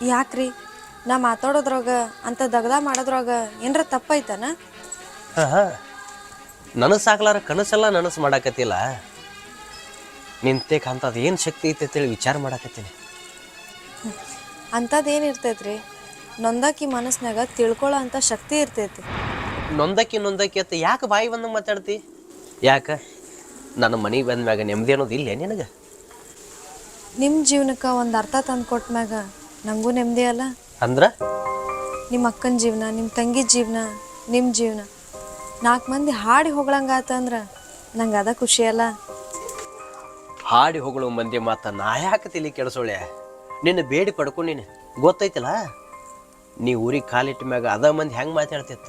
ಯಾಕ್ರಿ ನಾ ಮಾತಾಡೋದ್ರಾಗ ಅಂತ ದಗದ ಮಾಡೋದ್ರಾಗ ಏನರ ತಪ್ಪೈತನ? ಹಾಂ, ನನಸು ಸಾಕ್ಲಾರ ಕನಸೆಲ್ಲ ನನಸು ಮಾಡಾಕತ್ತಿಲ್ಲ. ನಿಂತೇಕ ಅಂಥದ್ದು ಏನು ಶಕ್ತಿ ಐತೆ ಅಂತೇಳಿ ವಿಚಾರ ಮಾಡಾಕತ್ತೀನಿ. ಅಂಥದ್ದೇನಿರ್ತೈತ್ರಿ? ನೊಂದಾಕಿ ಮನಸ್ನಾಗ ತಿಳ್ಕೊಳ್ಳೋ ಅಂಥ ಶಕ್ತಿ ಇರ್ತೈತಿ. ನೊಂದಕ್ಕಿ ಅಂತ ಯಾಕೆ ಬಾಯಿ ಬಂದು ಮಾತಾಡ್ತಿ? ಯಾಕೆ ನನ್ನ ಮನೆಗೆ ಬಂದ ಮ್ಯಾಗ ನೆಮ್ಮದಿ ಅನ್ನೋದು ಇಲ್ಲೇ ನಿನಗೆ? ನಿಮ್ಮ ಜೀವನಕ್ಕೆ ಒಂದು ಅರ್ಥ ತಂದು ಕೊಟ್ಮ್ಯಾಗ ನನಗೂ ನೆಮ್ಮದಿ ಅಲ್ಲ. ಅಂದ್ರೆ ನಿಮ್ಮ ಅಕ್ಕನ ಜೀವನ, ನಿಮ್ಮ ತಂಗಿ ಜೀವನ, ನಿಮ್ಮ ಜೀವನ 4 ಮಂದಿ ಹಾಡಿ ಹೋಗ್ಲಂಗಾತಂದ್ರೆ ನಂಗೆ ಅದ ಖುಷಿ ಅಲ್ಲ. ಹಾಡಿ ಹೋಗಳು ಮಂದಿ ಮಾತ ನಾ ಯಾಕೆ ತಿಳಿ ಕೆಡಿಸೋಳೆ? ನಿನ್ನ ಬೇಡಿ ಪಡ್ಕೊಂಡೀನಿ ಗೊತ್ತೈತಿಲ್ಲ. ನೀ ಊರಿಗೆ ಕಾಲಿಟ್ಟ ಮ್ಯಾಗ ಅದ ಮಂದಿ ಹೆಂಗೆ ಮಾತಾಡ್ತಿತ್ತ.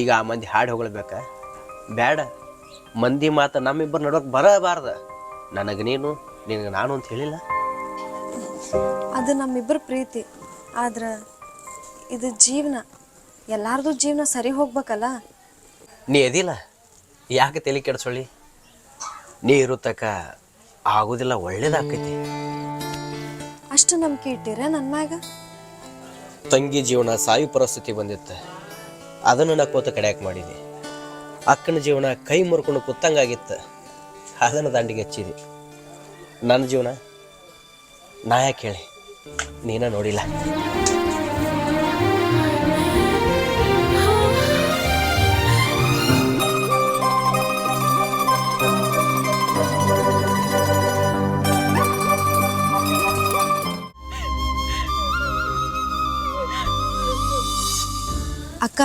ಈಗ ಆ ಮಂದಿ ಹಾಡಿ ಹೊಗಳ್ಬೇಕ? ಬೇಡ. ಮಂದಿ ಮಾತು ನಮ್ಮಿಬ್ಬರು ನಡೋಕೆ ಬರಬಾರ್ದು. ನನಗೆ ನೀನು, ನಿನಗೆ ನಾನು ಅಂತ ಹೇಳಿಲ್ಲ. ಅದು ನಮ್ಮಿಬ್ಬರ ಪ್ರೀತಿ. ಆದ್ರೆ ಇದು ಜೀವನ, ಎಲ್ಲಾರ್ದು ಜೀವನ ಸರಿ ಹೋಗ್ಬೇಕಲ್ಲ. ನೀ ಎದಿಲ್ಲ, ಯಾಕೆ ತಲೆ ಕೆಡಿಸೋಳಿ? ನೀ ಇರುತ್ತಕ ಆಗೋದಿಲ್ಲ, ಒಳ್ಳೇದಾಕೈತಿ. ಅಷ್ಟು ನಂಬಿಕೆ ಇಟ್ಟಿರ ನನ್ನ ಮ್ಯಾಗ? ತಂಗಿ ಜೀವನ ಸಾಯು ಪರಿಸ್ಥಿತಿ ಬಂದಿತ್ತು, ಅದನ್ನು ನಾ ಕೋತ ಕಡ್ಯಾಕೆ ಮಾಡಿದೆ. ಅಕ್ಕನ ಜೀವನ ಕೈ ಮುರ್ಕೊಂಡು ಕೂತಂಗಾಗಿತ್ತು, ಅದನ್ನು ದಂಡಿಗೆ ಹಚ್ಚಿದೆ. ನನ್ನ ಜೀವನ ನಾ ಯಾಕೆ ಹೇಳಿ? ನೀನ ನೋಡಿಲ್ಲ. ಅಕ್ಕ,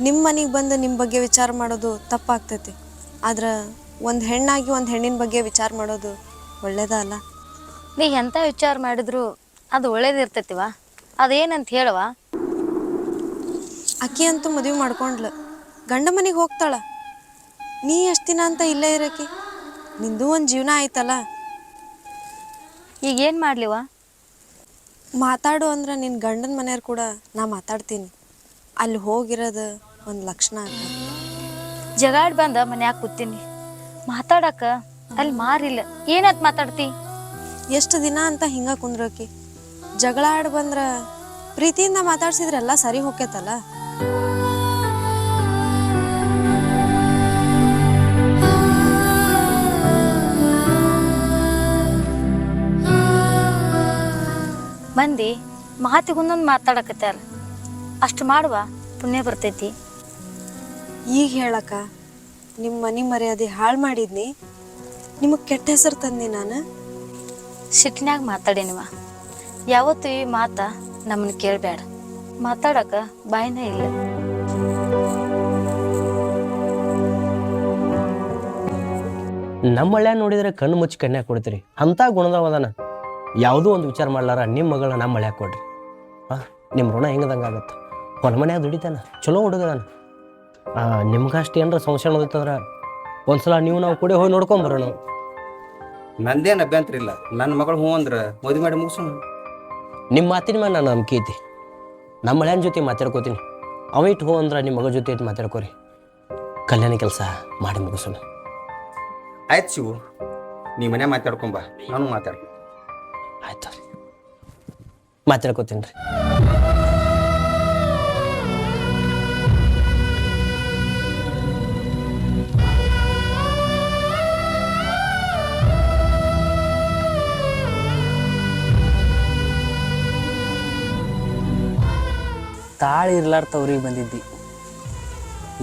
ನಿಮ್ಮ ಮನೆಗೆ ಬಂದು ನಿಮ್ಮ ಬಗ್ಗೆ ವಿಚಾರ ಮಾಡೋದು ತಪ್ಪಾಗ್ತೈತಿ. ಆದ್ರೆ ಒಂದು ಹೆಣ್ಣಾಗಿ ಒಂದು ಹೆಣ್ಣಿನ ಬಗ್ಗೆ ವಿಚಾರ ಮಾಡೋದು ಒಳ್ಳೇದ ಅಲ್ಲ. ನೀ ಎಂಥ ವಿಚಾರ ಮಾಡಿದ್ರು ಅದು ಒಳ್ಳೇದಿರ್ತೈತಿವ. ಅದೇನಂತ ಹೇಳುವ? ಅಕ್ಕಿ ಅಂತೂ ಮದುವೆ ಮಾಡ್ಕೊಂಡ್ಲು, ಗಂಡ ಮನೆಗೆ ಹೋಗ್ತಾಳ. ನೀ ಎಷ್ಟು ದಿನ ಅಂತ ಇಲ್ಲೇ ಇರಕ್ಕೆ? ನಿಂದು ಒಂದು ಜೀವನ ಆಯ್ತಲ್ಲ. ಈಗ ಏನು ಮಾಡ್ಲಿವ? ಮಾತಾಡು ಅಂದ್ರೆ ನಿನ್ನ ಗಂಡನ ಮನೆಯವ್ರು ಕೂಡ ನಾ ಮಾತಾಡ್ತೀನಿ. ಅಲ್ಲಿ ಹೋಗಿರೋದು ಒಂದು ಲಕ್ಷಣ ಅಕ್ಕ. ಜಗಾಡ್ ಬಂದ ಮನ್ಯಾಗ ಕೂತೀನಿ, ಮಾತಾಡಕ ಅಲ್ಲಿ ಮಾರಿಲ್ಲ. ಏನಂತ ಮಾತಾಡ್ತಿ? ಎಷ್ಟು ದಿನ ಅಂತ ಹಿಂಗೆ ಕುಂದ್ರಕಿ? ಜಗಳ ಆಡಿ ಬಂದ್ರೆ ಪ್ರೀತಿಯಿಂದ ಮಾತಾಡ್ಸಿದ್ರೆಲ್ಲ ಸರಿ ಹೋಗ್ಯತಲ್ಲ. ಮಂದಿ ಮಾತಿಗೊಂದೊಂದು ಮಾತಾಡಕತ್ತಾರ. ಅಷ್ಟು ಮಾಡುವ ಪುಣ್ಯ ಬರ್ತೈತಿ. ಈಗ ಹೇಳಕ್ಕ ನಿಮ್ಮ ಮನೆ ಮರ್ಯಾದೆ ಹಾಳು ಮಾಡಿದ್ನಿ, ನಿಮಗೆ ಕೆಟ್ಟ ಹೆಸರು ತಂದಿ ನಾನು. ಸಿಟ್ಟಿನಾಗ ಮಾತಾಡೇನಿವ. ಯಾವತ್ತು ಈ ಮಾತ ನಮ್ಮನ್ನ ಕೇಳಬೇಡ. ಮಾತಾಡಕ ಬಾಯಿನೇ ಇಲ್ಲ. ನಮ್ಮ ಹಳ್ಳ್ಯ ನೋಡಿದ್ರೆ ಕಣ್ಣು ಮುಚ್ಚಿ ಕನ್ಯಾಕ ಕೊಡ್ತೀರಿ ಅಂಥ ಗುಣದವದಾನ. ಯಾವುದೋ ಒಂದು ವಿಚಾರ ಮಾಡ್ಲಾರ ನಿಮ್ಮ ಮಗಳನ್ನ ನಮ್ಮ ಹಳ್ಳ್ಯಾಕ ಕೊಡ್ರಿ. ನಿಮ್ಮ ಋಣ ಹೆಂಗದಂಗೆ ಆಗತ್ತೆ. ಹೊಲ ಮನ್ಯಾಗ ದುಡಿತಾನ, ಚಲೋ ಹುಡುಗದಾನ. ನಿಮ್ಗಷ್ಟು ಏನಾರ ಸಂಶಯ ಅನ್ನೋದಿತ್ತಂದ್ರೆ ಒಂದ್ಸಲ ನೀವು ನಾವು ಕೂಡ ಹೋಗಿ ನೋಡ್ಕೊಂಬರೋಣ. ನಂದೇನು ಅಭ್ಯಂತರ ಇಲ್ಲ. ನನ್ನ ಮಗಳು ಹ್ಞೂ ಅಂದ್ರೆ ಮದುವೆ ಮಾಡಿ ಮುಗಿಸೋಣ. ನಿಮ್ಮ ಮಾತಿನ ಮೇಲೆ ನಾನು ನಂಬಿಕೆ ಐತಿ. ನಮ್ಮ ಹಳ್ಯಾನ ಜೊತೆ ಮಾತಾಡ್ಕೋತೀನಿ. ಅವ ಇಟ್ಟು ಹೋ ಅಂದ್ರೆ ನಿಮ್ಮ ಮಗಳ ಜೊತೆ ಮಾತಾಡ್ಕೋರಿ. ಕಲ್ಯಾಣ ಕೆಲಸ ಮಾಡಿ ಮುಗಿಸೋಣ. ಆಯ್ತು ಶಿವು, ನೀ ಮನೆ ಮಾತಾಡ್ಕೊಂಬ, ನಾನು ಮಾತಾಡ್ತೀನಿ. ಆಯ್ತು, ಮಾತಾಡ್ಕೋತೀನಿ ರೀ. ತಾಳಿ ಇರ್ಲಾರ ತವ್ರಿಗೆ ಬಂದಿದ್ದಿ,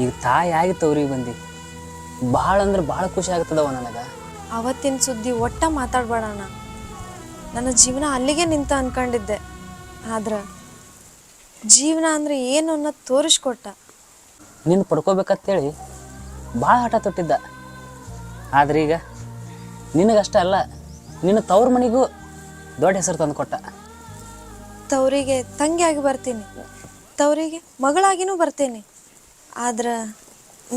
ಈಗ ತಾಯಿ ಆಗಿ ತವ್ರಿಗೆ ಬಂದಿ. ಭಾಳ ಅಂದ್ರೆ ಭಾಳ ಖುಷಿ ಆಗ್ತದವ ನನಗೆ. ಅವತ್ತಿನ ಸುದ್ದಿ ಒಟ್ಟ ಮಾತಾಡ್ಬೇಡಣ. ನನ್ನ ಜೀವನ ಅಲ್ಲಿಗೆ ನಿಂತ ಅನ್ಕೊಂಡಿದ್ದೆ. ಆದ್ರೆ ಜೀವನ ಅಂದರೆ ಏನು ಅನ್ನೋದು ತೋರಿಸ್ಕೊಟ್ಟ. ನಿನ್ನ ಪಡ್ಕೋಬೇಕಂತೇಳಿ ಭಾಳ ಹಠ ತೊಟ್ಟಿದ್ದ. ಆದ್ರೆ ಈಗ ನಿನಗಷ್ಟೇ ಅಲ್ಲ, ನಿನ್ನ ತವ್ರ ಮನೆಗೂ ದೊಡ್ಡ ಹೆಸರು ತಂದು ಕೊಟ್ಟ. ತವರಿಗೆ ತಂಗಿಯಾಗಿ ಬರ್ತೀನಿ, ತವರಿಗೆ ಮಗಳಾಗಿನೂ ಬರ್ತೀನಿ. ಆದ್ರೆ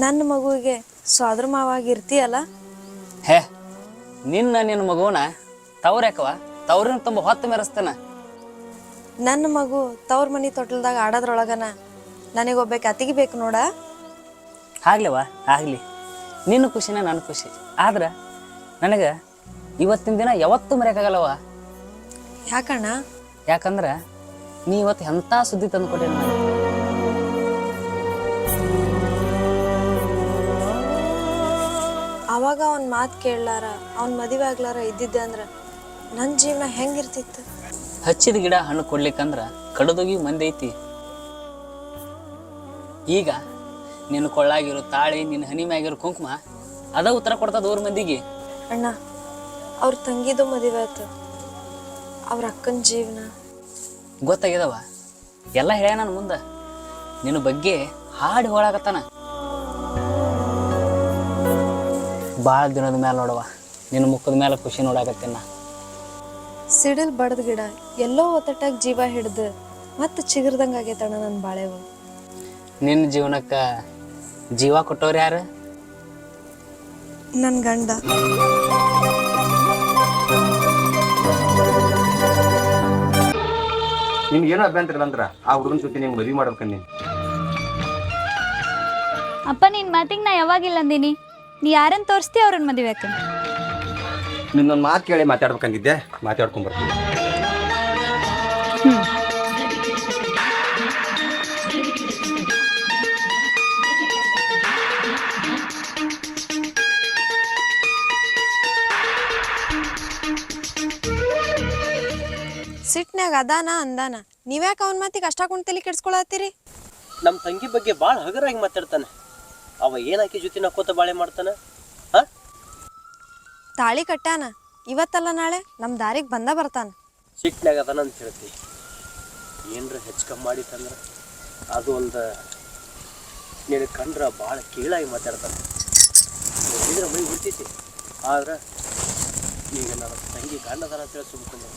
ನನ್ನ ಮಗುವಿಗೆ ಸೋದರ ಮಾವಾಗಿ ಇರ್ತೀಯಲ್ಲ. ಹೇ, ನಿನ್ನ ಮಗುವನ ತವ್ರ ಯಾಕವ? ತವ್ರನ್ನ ತುಂಬ ಹೊತ್ತು ಮೆರೆಸ್ತಾನ. ನನ್ನ ಮಗು ತವ್ರ ಮನೆ ತೊಟ್ಲದಾಗ ಆಡೋದ್ರೊಳಗನ ನನಗೊಬ್ಬಕ್ಕೆ ಅತಿಗೆ ಬೇಕು ನೋಡ. ಆಗ್ಲಿವ, ಆಗಲಿ. ನಿನ್ನ ಖುಷಿನ ನನ್ನ ಖುಷಿ. ಆದ್ರೆ ನನಗೆ ಇವತ್ತಿನ ದಿನ ಯಾವತ್ತೂ ಮರೆಯೋಕ್ಕಾಗಲ್ಲವ. ಯಾಕಣ್ಣ? ಯಾಕಂದ್ರೆ ನೀ ಇವತ್ತು ಎಂಥ ಸುದ್ದಿ ತಂದುಕೊಟ್ಟೆ ನನಗೆ. ಅವಾಗ ಅವ್ನ ಮಾತು ಕೇಳಲಾರ ಅವ್ನ ಮದುವೆ ಆಗ್ಲಾರ ಇದ್ದಿದ್ದೆ ಅಂದ್ರೆ ನನ್ನ ಜೀವನ ಹೆಂಗಿರ್ತಿತ್ತು? ಹಚ್ಚಿದ ಗಿಡ ಹಣ್ಣು ಕೊಡ್ಲಿಕ್ಕಂದ್ರೆ ಕಡದೋಗಿ ಮಂದಿ ಐತಿ. ಈಗ ನಿನ್ನ ಕೊಳ್ಳಾಗಿರೋ ತಾಳಿ, ನಿನ್ನ ಹನಿ ಮ್ಯಾಗಿರೋ ಕುಂಕುಮ ಅದ ಉತ್ತರ ಕೊಡ್ತದ ಊರ್ ಮಂದಿಗೆ. ಅಣ್ಣ, ಅವ್ರ ತಂಗಿದು ಮದುವೆ ಆಯ್ತು, ಅವ್ರ ಅಕ್ಕನ ಜೀವನ ಗೊತ್ತಾಗ್ಯದವ, ಎಲ್ಲ ಹೇಳ್ಯ ನನ್ನ ಮುಂದೆ. ನಿನ್ನ ಬಗ್ಗೆ ಹಾಡಿ ಹೋಳಾಕತ್ತಾನ. ಭಾಳ ದಿನದ ಮೇಲೆ ನೋಡವ ನಿನ್ನ ಮುಖದ ಮೇಲೆ ಖುಷಿ ನೋಡಾಕತ್ತೇನ. ಸಿಡಿಲ್ ಬಡ್ದ ಗಿಡ ಎಲ್ಲೋ ಒತ್ತಟಾಗಿ ಜೀವ ಹಿಡ್ದು ಮತ್ತೆ ಚಿಗುರ್ದಂಗೆ ಆಗೈತಣ್ಣ ನನ್ನ ಬಾಳೆವು. ನಿನ್ನ ಜೀವನಕ್ಕೆ ಜೀವ ಕೊಟ್ಟವ್ರು ಯಾರು? ನನ್ನ ಗಂಡ. ನಿಮ್ಗೆ ಏನೋ ಅಭ್ಯಂತರ ಇಲ್ಲ ಅಂದ್ರೆ ಆ ಹುಡುಗನ ಜೊತೆ ನಿಮ್ಗೆ ಮದುವೆ ಮಾಡ್ಬೇಕಂದ್ ನೀನು. ಅಪ್ಪ ನಿನ್ ಮಾತಿಗೆ ನಾ ಯಾವಾಗಿಲ್ಲ ಅಂದಿನಿ. ನೀ ಯಾರನ್ನ ತೋರಿಸ್ತಿ ಅವ್ರನ್ನ ಮದುವೆ ಹಾಕಿ. ನಿನ್ನೊಂದು ಮಾತು ಕೇಳಿ ಮಾತಾಡ್ಬೇಕಂದಿದ್ದೆ, ಮಾತಾಡ್ಕೊಂಡ್ಬರ್ತೀನಿ. ಸಿಟ್ನ್ಯಾಗ ಅದಾನ ಅಂದಾನ, ನೀವ್ಯಾಕೆ ಅವನ ಮಾತಿಗೆ ಅಷ್ಟಾಕೊಂಡು ತಲೆ ಕೆಡ್ಸ್ಕೊಳತ್ತೀರಿ? ನಮ್ಮ ತಂಗಿ ಬಗ್ಗೆ ಭಾಳ ಹಗರಾಗಿ ಮಾತಾಡ್ತಾನೆ. ಅವ ಏನಾಕಿ ಜೊತೆ ನಕ್ಕೋತ ಬಾಳೆ ಮಾಡ್ತಾನೆ? ಹಾಂ, ತಾಳಿ ಕಟ್ಟಾನ, ಇವತ್ತಲ್ಲ ನಾಳೆ ನಮ್ಮ ದಾರಿಗೆ ಬಂದ ಬರ್ತಾನ. ಸಿಟ್ನಾಗ ಅದನ ಅಂತ ಹೇಳ್ತಿ. ಏನರ ಹೆಚ್ಚು ಕಮ್ಮಿ ಮಾಡಿತ್ತಂದ್ರೆ ಅದು ಒಂದು ನಿನಗೆ ಕಂಡ್ರೆ ಭಾಳ ಕೀಳಾಗಿ ಮಾತಾಡ್ತಾನೆ. ಇದ್ರೆ ಮೈ ಹುಡ್ತೈತಿ. ಆದ್ರೆ ಈಗ ನನ್ನ ತಂಗಿ ಗಂಡದನ ಅಂತ ಹೇಳಿ ಸುಮ್ಕೊಂಡು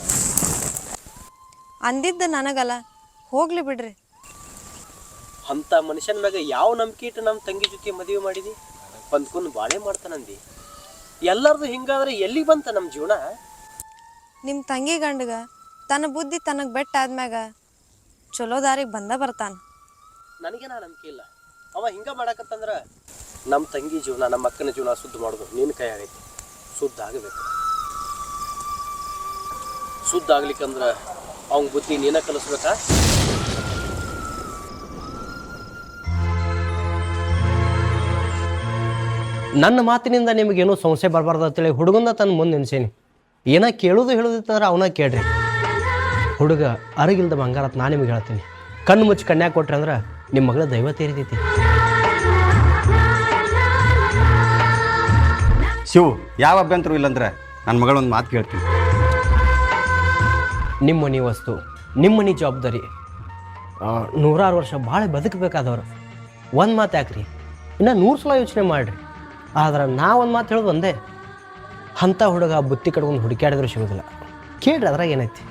ಅಂದಿದ್ದು ನನಗಲ್ಲ, ಹೋಗ್ಲಿ ಬಿಡ್ರಿ. ಅಂಥ ಮನುಷ್ಯನ ಮ್ಯಾಗ ಯಾವ ನಂಬಿಕೆ ಇಟ್ಟು ನಮ್ಮ ತಂಗಿ ಜೊತೆ ಮದುವೆ ಮಾಡಿದಿ? ಹೊಂದ್ಕೊಂಡು ಬಾಳೆ ಮಾಡ್ತಾನಂದಿ. ಎಲ್ಲರದು ಹಿಂಗಾದ್ರೆ ಎಲ್ಲಿಗೆ ಬಂತ ನಮ್ಮ ಜೀವನ? ನಿಮ್ಮ ತಂಗಿ ಗಂಡಗ ತನ್ನ ಬುದ್ಧಿ ತನಗೆ ಬೆಟ್ಟ ಆದ್ಮ್ಯಾಗ ಚಲೋ ದಾರಿಗೆ ಬಂದ ಬರ್ತಾನ. ನನಗೇನ ನಂಬಿಕೆ ಇಲ್ಲ. ಅವ ಹಿಂಗೆ ಮಾಡಕತ್ತಂದ್ರೆ ನಮ್ಮ ತಂಗಿ ಜೀವನ, ನಮ್ಮ ಅಕ್ಕನ ಜೀವನ ಶುದ್ಧ ಮಾಡೋದು ನಿನ್ನ ಕೈ ಆಗೈತಿ. ಶುದ್ಧ ಆಗಬೇಕು. ಶುದ್ಧ ಆಗ್ಲಿಕ್ಕಂದ್ರೆ ಅವ್ನ ಬುದ್ಧಿ ನೀನ ಕಲಿಸ್ಬೇಕಾ? ನನ್ನ ಮಾತಿನಿಂದ ನಿಮಗೇನೂ ಸಮಸ್ಯೆ ಬರಬಾರ್ದು ಅಂತೇಳಿ ಹುಡುಗನ ತನ್ನ ಮುಂದೆ ನೆನ್ಸೇನಿ. ಏನೋ ಕೇಳೋದು ಹೇಳೋದಿತ್ತಂದ್ರೆ ಅವನ ಕೇಳ್ರಿ. ಹುಡುಗ ಅರಗಿಲ್ದ ಬಂಗಾರ ನಾನು ನಿಮಗೆ ಹೇಳ್ತೀನಿ. ಕಣ್ಣು ಮುಚ್ಚಿ ಕನ್ಯಾಗ ಕೊಟ್ರಿ ಅಂದ್ರೆ ನಿಮ್ಮ ಮಗಳ ದೈವ ತೀರಿತೈತಿ. ಶಿವು, ಯಾವ ಅಭ್ಯಂತರ ಇಲ್ಲಂದ್ರೆ ನನ್ನ ಮಗಳೊಂದು ಮಾತು ಕೇಳ್ತೀನಿ. ನಿಮ್ಮ ಮನೆ ವಸ್ತು, ನಿಮ್ಮ ಮನೆ ಜವಾಬ್ದಾರಿ. 100 ವರ್ಷ ಭಾಳ ಬದುಕಬೇಕಾದವ್ರು. ಒಂದು ಮಾತು ಯಾಕ್ರಿ, ಇನ್ನು 100 ಸಲ ಯೋಚನೆ ಮಾಡಿರಿ. ಆದ್ರೆ ಒಂದು ಮಾತು ಹೇಳೋದು ಒಂದೇ, ಅಂಥ ಹುಡುಗ ಬುತ್ತಿ ಕಟ್ಕೊಂಡು ಹುಡುಕ್ಯಾಡಿದ್ರು ಸಿಗೋದಿಲ್ಲ. ಕೇಳ್ರಿ, ಅದ್ರಾಗ ಏನೈತಿ?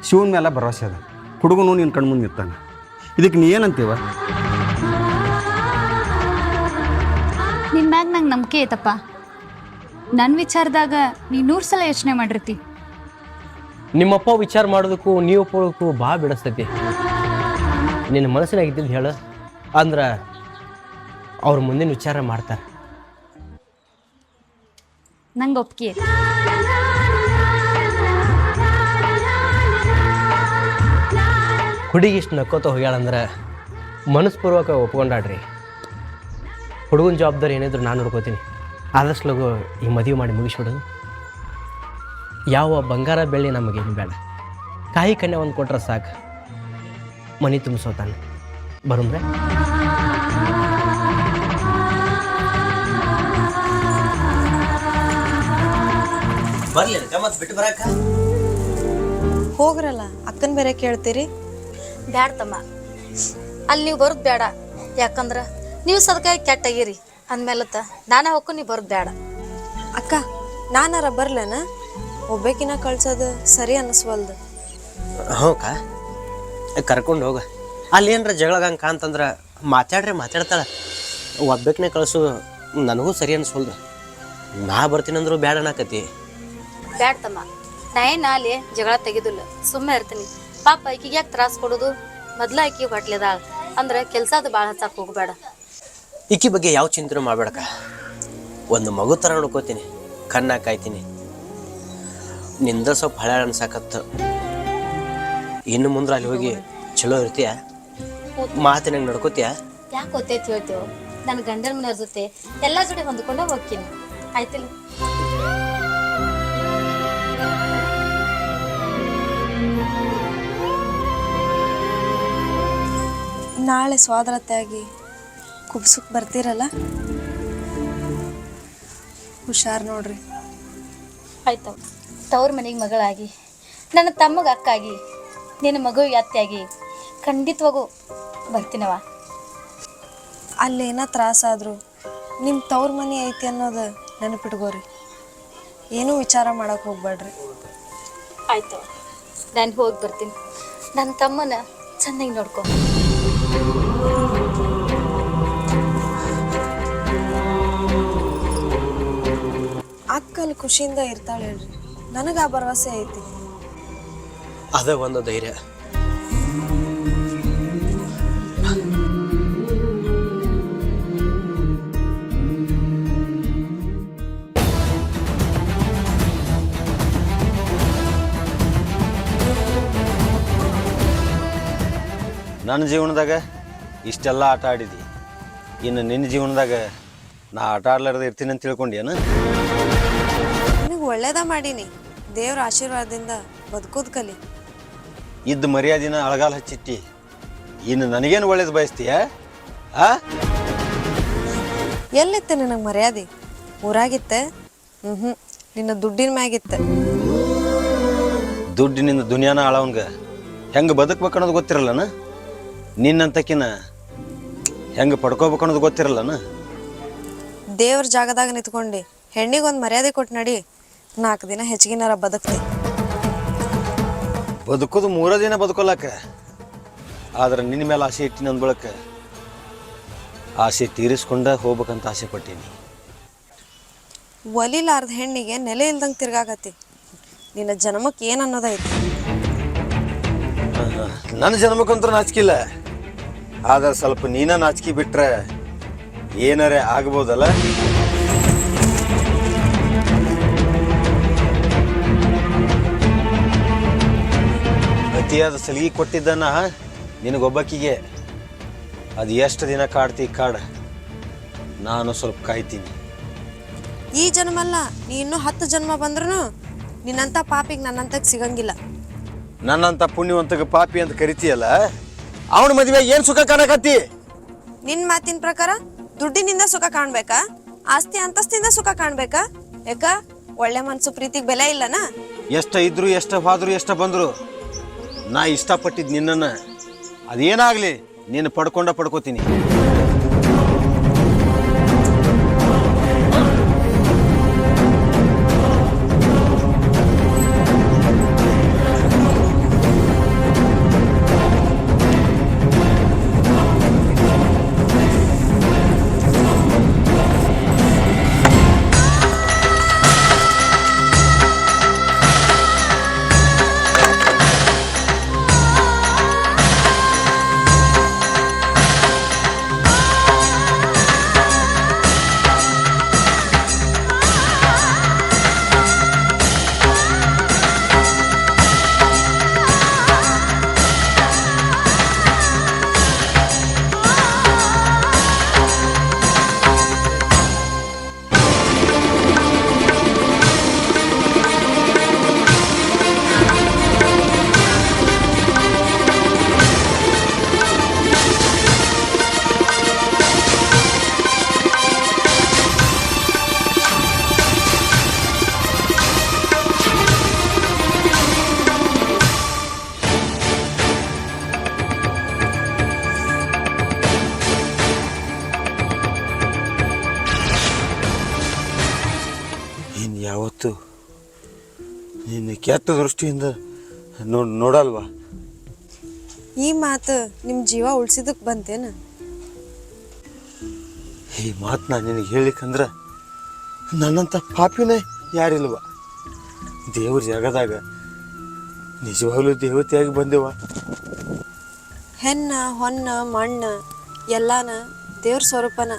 ಶಿವನ ಮೇಲೆ ಭರವಸೆ ಅದ. ಹುಡುಗನು ನಿನ್ನ ಕಣ್ಣು ಮುಂದೆ ನಿಂತಾನೆ. ಇದಕ್ಕೆ ನೀ ಏನಂತೀವ? ನಿನ್ ಮ್ಯಾಗ ನಂಗೆ ನಂಬಿಕೆ ಐತಪ್ಪ. ನನ್ನ ವಿಚಾರದಾಗ ನೀ 100 ಸಲ ಯೋಚನೆ ಮಾಡಿರ್ತಿ. ನಿಮ್ಮಪ್ಪ ವಿಚಾರ ಮಾಡೋದಕ್ಕೂ ನೀವು ಒಪ್ಪೋದಕ್ಕೂ ಭಾಳ ಬಿಡಿಸ್ತೈತಿ. ನಿನ್ನ ಮನಸ್ಸಿನಾಗ ಇದ್ದಿದ್ದು ಹೇಳು ಅಂದ್ರೆ ಅವ್ರ ಮುಂದಿನ ವಿಚಾರ ಮಾಡ್ತಾರೆ. ನಂಗೆ ಒಪ್ಪಿಗೆ ಐತಿ. ಹುಡುಗಿ ಇಷ್ಟು ನಕ್ಕೋತ ಹೋಗ್ಯಾಳಂದ್ರೆ ಮನಸ್ಪೂರ್ವಕ ಒಪ್ಕೊಂಡಾಡ್ರಿ. ಹುಡುಗನ ಜವಾಬ್ದಾರಿ ಏನಿದ್ರು ನಾನು ನೋಡ್ಕೋತೀನಿ. ಆದಷ್ಟು ಲಗು ಈ ಮದುವೆ ಮಾಡಿ ಮುಗಿಸ್ಬಿಡೋದು. ಯಾವ ಬಂಗಾರ ಬೆಳ್ಳಿ ನಮಗೇನು ಬೇಡ, ಕಾಯಿ ಕನ್ಯಾ ಒಂದು ಕೊಟ್ರೆ ಸಾಕು, ಮನೆ ತುಂಬಿಸೋತಾನೆ. ಬರುಂದ್ರೆ ಬರ್ಲಿ ಮತ್ತೆ ಬಿಟ್ಟು ಬರಾಕ ಹೋಗ್ರಲ್ಲ, ಅಕ್ಕನ ಬೇರೆ ಕೇಳ್ತೀರಿ? ಬ್ಯಾಡ ತಮ್ಮ, ಅಲ್ಲಿ ನೀವು ಬರೋದು ಬೇಡ. ಯಾಕಂದ್ರೆ ನೀವು ಸದ್ಕಾಯಿ ಕೆಟ್ಟಾಗಿರಿ ಅಂದ್ಮೇಲತ್ತ ನಾನೇ ಹೋಗು, ನೀವು ಬರೋದು ಬೇಡ. ಅಕ್ಕ, ನಾನಾರ ಬರ್ಲೇನ? ಒಬ್ಬೇಕಿನ ಕಳ್ಸೋದು ಸರಿ ಅನ್ನಿಸ್ವಲ್ದು. ಹೋಗ ಕರ್ಕೊಂಡು ಹೋಗ. ಅಲ್ಲಿ ಏನರ ಜಗಳಗಂಗೆ ಕಾಂತಂದ್ರೆ ಮಾತಾಡ್ತಾಳೆ. ಒಬ್ಬಾಕಿನೇ ಕಳಿಸು ನನಗೂ ಸರಿ ಅನಿಸ್ವಲ್ದು. ನಾ ಬರ್ತೀನಂದ್ರು ಬೇಡ ಅನ್ನಕತಿ. ಬ್ಯಾಡ ತಮ್ಮ, ನಾ ಏನು ಅಲ್ಲಿ ಜಗಳ ತೆಗಿದಿಲ್ಲ, ಸುಮ್ಮನೆ ಇರ್ತೀನಿ. ಪಾಪ ಆಕಿಗೆ ಯಾಕೆ ತ್ರಾಸ ಕೊಡೋದು? ಮೊದ್ಲ ಆಕಿ ಹೊಟ್ಲೆದಾಳ ಅಂದ್ರೆ ಕೆಲಸ ಅದು ಭಾಳ ಹಚ್ಚಕ್ಕೆ ಹೋಗಬೇಡ. ಈಕಿ ಬಗ್ಗೆ ಯಾವ ಚಿಂತನೆ ಮಾಡಬೇಡಕ್ಕ. ಒಂದು ಮಗು ಥರ ನೋಡ್ಕೋತೀನಿ, ಕಣ್ಣಾಗ ಕಾಯ್ತೀನಿ. ನಿಂದ ಸ್ವಲ್ಪ ಹಳೆ ಅನ್ಸಾಕತ್ತ. ಇನ್ನು ಮುಂದೆ ಅಲ್ಲಿ ಹೋಗಿ ಚಲೋ ಇರ್ತೀಯ, ಮಾತಿನಂಗೆ ನಡ್ಕೋತೀಯ. ಯಾಕೆ ಗೊತ್ತೈತಿ ಹೇಳ್ತೇವೆ, ನನ್ನ ಗಂಡನ ಮನೆಯವ್ರ ಜೊತೆ ಎಲ್ಲ ಜೋಡಿ ಹೊಂದ್ಕೊಂಡ ಹೋಗ್ತೀನಿ, ಆಯ್ತಿಲ್ಲ? ನಾಳೆ ಸ್ವಾದ್ರತೆಯಾಗಿ ಕುಬ್ಸಕ್ಕೆ ಬರ್ತೀರಲ್ಲ, ಹುಷಾರು ನೋಡ್ರಿ. ಆಯ್ತವ, ತವ್ರ ಮನೆಗೆ ಮಗಳಾಗಿ ನನ್ನ ತಮ್ಮಗೆ ಅಕ್ಕಾಗಿ ನಿನ್ನ ಮಗುವಿಗೆ ಅತ್ತೆಯಾಗಿ ಖಂಡಿತವಾಗೂ ಬರ್ತೀನವ. ಅಲ್ಲೇನೋ ತ್ರಾಸಾದ್ರು ನಿಮ್ಮ ತವ್ರ ಮನೆ ಐತಿ ಅನ್ನೋದು ನೆನಪಿಟ್ಕೋರಿ. ಏನೂ ವಿಚಾರ ಮಾಡೋಕೆ ಹೋಗ್ಬೇಡ್ರಿ. ಆಯ್ತವ, ನಾನು ಹೋಗಿ ಬರ್ತೀನಿ. ನನ್ನ ತಮ್ಮನ ಚೆನ್ನಾಗಿ ನೋಡ್ಕೊ. ಅಕ್ಕಲ್ಲಿ ಖುಷಿಯಿಂದ ಇರ್ತಾಳೆ ಹೇಳ್ರಿ, ನನಗೆ ಆ ಭರವಸೆ ಐತಿ. ಅದ ಒಂದು ಧೈರ್ಯ. ನನ್ನ ಜೀವನದಾಗ ಇಷ್ಟೆಲ್ಲ ಆಟ ಆಡಿದಿ, ಇನ್ನು ನಿನ್ನ ಜೀವನದಾಗ ನಾ ಆಟ ಆಡ್ಲಾರ್ದೆ ಇರ್ತೀನಿ ಅಂತ ತಿಳ್ಕೊಂಡೇನು? ನಿನಗೆ ಒಳ್ಳೇದ ಮಾಡೀನಿ, ದೇವ್ರ ಆಶೀರ್ವಾದದಿಂದ ಬದುಕೋದು ಕಲಿ. ಇದ್ದ ಮರ್ಯಾದಿನ ಅಳಗಾಲ ಹಚ್ಚಿಟ್ಟಿ, ಇನ್ನು ನನಗೇನು ಒಳ್ಳೇದು ಬಯಸ್ತೀಯ? ಎಲ್ಲಿತ್ತೆ ನಿನಗೆ ಮರ್ಯಾದೆ? ಊರಾಗಿತ್ತೆ? ನಿನ್ನ ದುಡ್ಡಿನ ಮ್ಯಾಗಿತ್ತೆ. ದುಡ್ಡಿನಿಂದ ದುನಿಯಾನ ಆಳವಂಗ ಹೆಂಗೆ ಬದುಕ್ಬೇಕು ಅನ್ನೋದು ಗೊತ್ತಿರಲ್ಲನ? ನಿನ್ನಂತಕಿನ ಹೆಂಗೆ ಪಡ್ಕೋಬೇಕು ಅನ್ನೋದು ಗೊತ್ತಿರಲ್ಲನ? ದೇವ್ರ ಜಾಗದಾಗ ನಿಂತ್ಕೊಂಡು ಹೆಣ್ಣಿಗೊಂದು ಮರ್ಯಾದೆ ಕೊಟ್ಟು ನಡಿ, 4 ದಿನ ಹೆಚ್ಚಿಗಿನಾರ ಬದುಕ್ತಿ. ಬದುಕೋದು 3 ದಿನ ಬದುಕೋಲಕ್ಕ, ಆದ್ರೆ ನಿನ್ನ ಮೇಲೆ ಆಸೆ ಇಟ್ಟಿನ ಅಂದ ಬಳಕ ಆಸೆ ತೀರಿಸ್ಕೊಂಡ ಹೋಗ್ಬೇಕಂತ ಆಸೆ ಪಟ್ಟೀನಿ. ಒಲಿಲಾರ್ದ ಹೆಣ್ಣಿಗೆ ನೆಲೆ ಇಲ್ದಂಗೆ ತಿರ್ಗಾಕತ್ತಿ. ನಿನ್ನ ಜನ್ಮಕ್ಕೆ ಏನು ಅನ್ನೋದೈತಿ? ನನ್ನ ಜನ್ಮಕ್ಕಂತೂ ನಾಚಿಕಿಲ್ಲ, ಆದ್ರೆ ಸ್ವಲ್ಪ ನೀನ ನಾಚಿಕೆ ಬಿಟ್ರೆ ಏನಾರೇ ಆಗ್ಬೋದಲ್ಲ? ಅತಿಯಾದ ಸಲಿಗೆ ಕೊಟ್ಟಿದ್ದನ್ನ ನಿನಗೊಬ್ಬಕ್ಕಿಗೆ ಅದು ಎಷ್ಟು ದಿನ ಕಾಡ್ತಿ ಕಾಡ, ನಾನು ಸ್ವಲ್ಪ ಕಾಯ್ತೀನಿ. ಈ ಜನ್ಮ ಅಲ್ಲ, ನೀ ಇನ್ನೂ 10 ಜನ್ಮ ಬಂದ್ರೂ ನಿನ್ನಂಥ ಪಾಪಿಗೆ ನನ್ನಂತಕ್ಕೆ ಸಿಗಂಗಿಲ್ಲ. ನನ್ನಂತ ಪುಣ್ಯವಂತಗ ಪಾಪಿ ಅಂತ ಕರಿತೀಯಲ್ಲ, ಅವನ ಮದುವೆ ಏನು ಸುಖ ಕಾಣಕತ್ತಿ? ನಿನ್ನ ಮಾತಿನ ಪ್ರಕಾರ ದುಡ್ಡಿನಿಂದ ಸುಖ ಕಾಣ್ಬೇಕಾ? ಆಸ್ತಿ ಅಂತಸ್ತಿಂದ ಸುಖ ಕಾಣ್ಬೇಕಾ? ಯಾಕ ಒಳ್ಳೆ ಮನ್ಸು ಪ್ರೀತಿಗೆ ಬೆಲೆ ಇಲ್ಲನಾ? ಎಷ್ಟ ಇದ್ರು, ಎಷ್ಟ ಹೋದ್ರು, ಎಷ್ಟ ಬಂದ್ರು ನಾ ಇಷ್ಟಪಟ್ಟಿದ್ ನಿನ್ನನ್ನ, ಅದೇನಾಗ್ಲಿ ನೀನು ಪಡ್ಕೋತೀನಿ. ಯಾವತ್ತು ನಿನ್ನ ಕೆಟ್ಟ ದೃಷ್ಟಿಯಿಂದ ನೋಡಲ್ವಾ? ಈ ಮಾತು ನಿಮ್ಮ ಜೀವ ಉಳಿಸಿದಕ್ಕೆ ಬಂತೇನು? ಈ ಮಾತು ನಾನು ನಿನಗೆ ಹೇಳಿಕಂದ್ರೆ ನನ್ನಂಥ ಪಾಪಿನೇ ಯಾರಿಲ್ವ? ದೇವ್ರ ಜಾಗದಾಗ ನಿಜವಾಗ್ಲೂ ದೇವತೆಯಾಗಿ ಬಂದೆವ. ಹೆಣ್ಣ ಹೊನ್ನ ಮಣ್ಣ ಎಲ್ಲಾನ ದೇವ್ರ ಸ್ವರೂಪನ,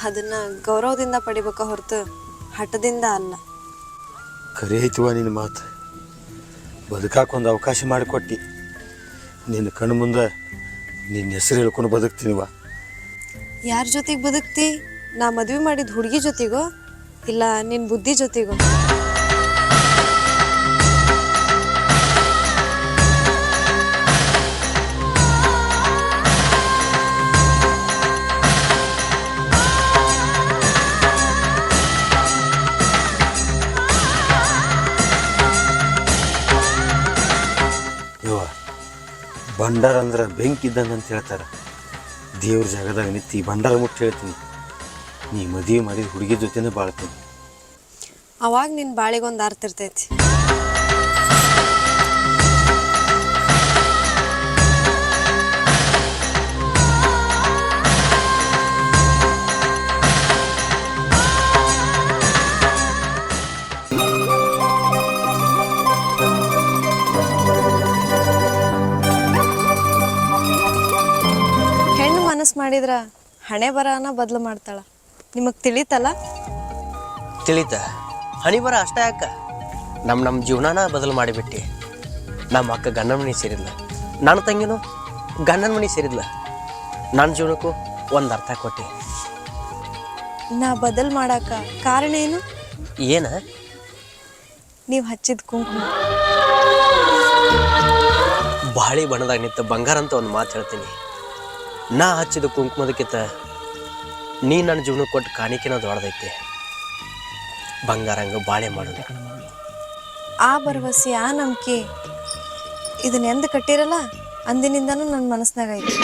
ಅದನ್ನ ಗೌರವದಿಂದ ಪಡಿಬೇಕ ಹೊರತು ಹಠದಿಂದ ಅಲ್ಲ. ಖರೆ ಐತವ ನಿನ್ನ ಮಾತು. ಬದುಕಾಕೊಂದು ಅವಕಾಶ ಮಾಡಿಕೊಟ್ಟು ನಿನ್ನ ಕಣ್ಣು ಮುಂದೆ ನಿನ್ನ ಹೆಸರು ಹೇಳ್ಕೊಂಡು ಬದುಕ್ತೀನಿವ. ಯಾರ ಜೊತೆಗೆ ಬದುಕ್ತಿ? ನಾ ಮದ್ವೆ ಮಾಡಿದ ಹುಡುಗಿ ಜೊತೆಗೋ ಇಲ್ಲ ನಿನ್ನ ಬುದ್ಧಿ ಜೊತೆಗೋ? ಇವ ಭಂಡಾರ ಅಂದ್ರೆ ಬೆಂಕಿ ಇದ್ದಂಗೆ ಅಂತ ಹೇಳ್ತಾರೆ. ದೇವ್ರ ಜಾಗದಾಗ ನಿಂತು ಭಂಡಾರ ಮುಟ್ಟಿ ಹೇಳ್ತೀನಿ, ನೀ ಮದುವೆ ಮಾಡಿದ ಹುಡುಗಿ ಜೊತೆನೇ ಬಾಳ್ತೀನಿ. ಅವಾಗ ನಿನ್ನ ಬಾಳಿಗೊಂದು ಅರ್ಥ ಇರ್ತೈತಿ. ಹೆಣ್ಣು ಮನಸ್ಸು ಮಾಡಿದ್ರ ಹಣೆ ಬರನ ಬದಲು ಮಾಡ್ತಾಳ. ನಿಮಗೆ ತಿಳಿತಲ್ಲ? ತಿಳಿತ ಹನಿ ಬರ ಅಷ್ಟ ಯಾಕ? ನಮ್ಮ ಜೀವನಾನ ಬದಲು ಮಾಡಿಬಿಟ್ಟು. ನಮ್ಮ ಅಕ್ಕ ಗಂಡನ ಮನೆ ಸೇರಿದ್ಲ, ನನ್ನ ತಂಗಿನೂ ಗಂಡನ ಮನೆ ಸೇರಿದ್ಲ. ನನ್ನ ಜೀವನಕ್ಕೂ ಒಂದು ಅರ್ಥ ಕೊಟ್ಟೆ. ನಾ ಬದಲು ಮಾಡಾಕ ಕಾರಣ ಏನು? ಏನ? ನೀವು ಹಚ್ಚಿದ ಕುಂಕುಮ. ಬಾಳಿ ಬಣ್ಣದಾಗ ನಿಂತ ಬಂಗಾರ ಅಂತ ಒಂದು ಮಾತು ಹೇಳ್ತೀನಿ. ನಾ ಹಚ್ಚಿದ ಕುಂಕುಮದಕ್ಕಿಂತ ನೀ ನನ್ನ ಜೀವನಕ್ಕೆ ಕೊಟ್ಟು ಕಾಣಿಕೆನ ದೊಡ್ಡದೈತೆ. ಬಂಗಾರ ಹಂಗ ಬಾಳೆ ಮಾಡೋದು. ಆ ಭರವಸೆ, ಆ ನಂಬಿಕೆ ಇದನ್ನ ಎಂದು ಕಟ್ಟಿರಲ್ಲ ಅಂದಿನಿಂದನೂ ನನ್ನ ಮನಸ್ಸಿನಾಗ ಐತಿ.